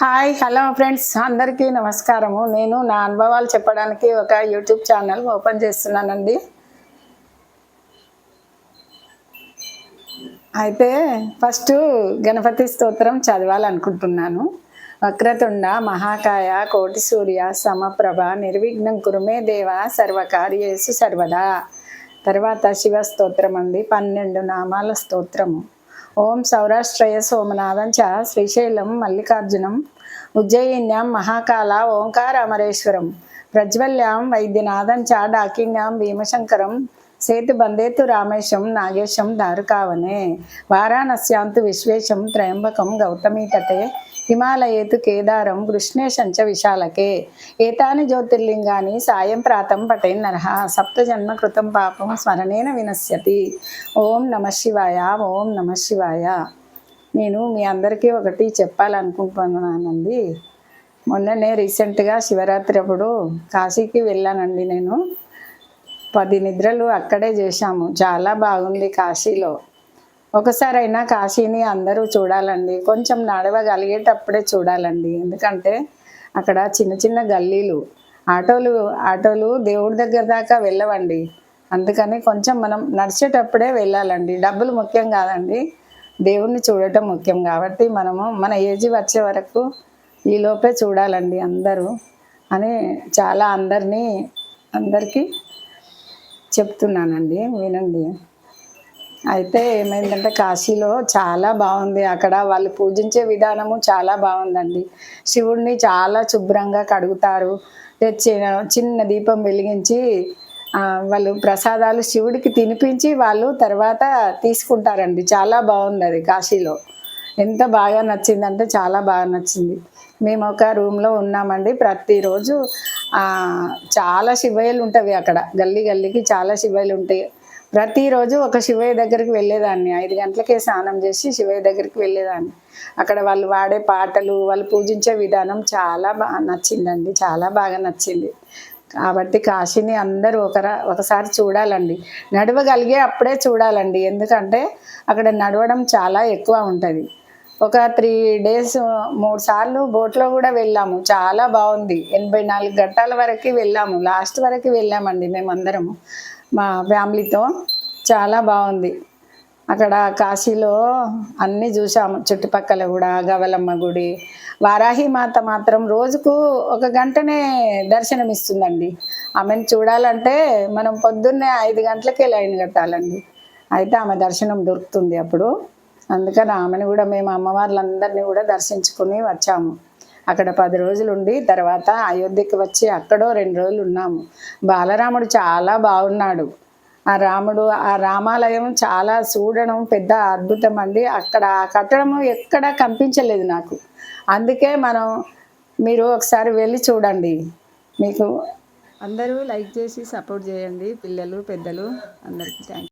Hi hello friends అందరికీ నమస్కారము. నేను నా అనుభవాలు చెప్పడానికి ఒక యూట్యూబ్ ఛానల్ ఓపెన్ చేస్తున్నానండి. అయితే ఫస్ట్ గణపతి స్తోత్రం చదవాలనుకుంటున్నాను. వక్రతుండ మహాకాయ కోటి సూర్య సమప్రభ నిర్విఘ్నం కురుమే దేవ సర్వకార్యేసు సర్వదా. తర్వాత శివ స్తోత్రం అండి, 12 నామాల స్తోత్రము. ఓం సౌరాష్ట్రయ సోమనాథం చ శ్రీశైలం మల్లికార్జునం ఉజ్జయిన్యాం మహాకాళ ఓంకార అమరేశ్వరం ప్రజ్వల్యాం వైద్యనాథం చ డాకిన్యాం భీమశంకరం సేతు బందేతు రామేశం నాగేశం దారుకావనే వారాణస్యాంతు విశ్వేశం త్రయంబకం గౌతమీ తటే హిమాలయేతు కేదారం కృష్ణేశంచ విశాలకే ఏతాని జ్యోతిర్లింగాని సాయం ప్రాతం పఠేన్నరః సప్తజన్మ కృతం పాపం స్మరణేన వినశ్యతి. ఓం నమ శివాయ, ఓం నమ శివాయ. నేను మీ అందరికీ ఒకటి చెప్పాలనుకుంటున్నానండి. మొన్ననే రీసెంట్గా శివరాత్రి అప్పుడు కాశీకి వెళ్ళానండి. నేను 10 నిద్రలు అక్కడే చేశాము. చాలా బాగుంది కాశీలో. ఒకసారైనా కాశీని అందరూ చూడాలండి. కొంచెం నడవగలిగేటప్పుడే చూడాలండి. ఎందుకంటే అక్కడ చిన్న చిన్న గల్లీలు, ఆటోలు దేవుడి దగ్గర దాకా వెళ్ళవండి. అందుకని కొంచెం మనం నడిచేటప్పుడే వెళ్ళాలండి. డబ్బులు ముఖ్యం కాదండి, దేవుణ్ణి చూడటం ముఖ్యం. కాబట్టి మనము మన ఏజ్ వచ్చే వరకు ఈలోపే చూడాలండి అందరూ అని చాలా అందరికీ చెప్తున్నానండి, వినండి. అయితే ఏమైందంటే కాశీలో చాలా బాగుంది. అక్కడ వాళ్ళు పూజించే విధానము చాలా బాగుందండి. శివుడిని చాలా శుభ్రంగా కడుగుతారు. చిన్న దీపం వెలిగించి వాళ్ళు ప్రసాదాలు శివుడికి తినిపించి వాళ్ళు తర్వాత తీసుకుంటారండి. చాలా బాగుంది అది కాశీలో. ఎంత బాగా నచ్చిందంటే చాలా బాగా నచ్చింది. మేము ఒక రూమ్లో ఉన్నామండి. ప్రతిరోజు చాలా శివయ్యలు ఉంటాయి అక్కడ. గల్లీకి చాలా శివయ్యలు ఉంటాయి. ప్రతిరోజు ఒక శివయ్య దగ్గరికి వెళ్ళేదాన్ని. 5 గంటలకే స్నానం చేసి శివయ్య దగ్గరికి వెళ్ళేదాన్ని. అక్కడ వాళ్ళు వాడే పాటలు, వాళ్ళు పూజించే విధానం చాలా బాగా నచ్చిందండి. చాలా బాగా నచ్చింది. కాబట్టి కాశీని అందరూ ఒకసారి చూడాలండి. నడవగలిగే అప్పుడే చూడాలండి. ఎందుకంటే అక్కడ నడవడం చాలా ఎక్కువ ఉంటుంది. ఒక 3 డేస్ 3 సార్లు బోట్లో కూడా వెళ్ళాము. చాలా బాగుంది. 84 గంటల వరకు వెళ్ళాము. లాస్ట్ వరకు వెళ్ళామండి మేమందరము మా ఫ్యామిలీతో. చాలా బాగుంది. అక్కడ కాశీలో అన్నీ చూసాము. చుట్టుపక్కల కూడా గవలమ్మ గుడి, వారాహి మాత మాత్రం రోజుకు 1 గంటనే దర్శనం ఇస్తుందండి. ఆమెను చూడాలంటే మనం పొద్దున్నే 5 గంటలకే లైన్ కట్టాలండి. అయితే ఆమె దర్శనం దొరుకుతుంది అప్పుడు. అందుకని ఆమెను కూడా మేము అమ్మవార్లందరినీ కూడా దర్శించుకుని వచ్చాము. అక్కడ 10 రోజులు ఉండి తర్వాత అయోధ్యకి వచ్చి అక్కడో 2 రోజులు ఉన్నాము. బాలరాముడు చాలా బాగున్నాడు. ఆ రామాలయం చాలా చూడడం పెద్ద అద్భుతం అండి. అక్కడ ఆ కట్టడము ఎక్కడా కనిపించలేదు నాకు. అందుకే మీరు ఒకసారి వెళ్ళి చూడండి. మీకు అందరూ లైక్ చేసి సపోర్ట్ చేయండి, పిల్లలు పెద్దలు అందరికీ. Thank you.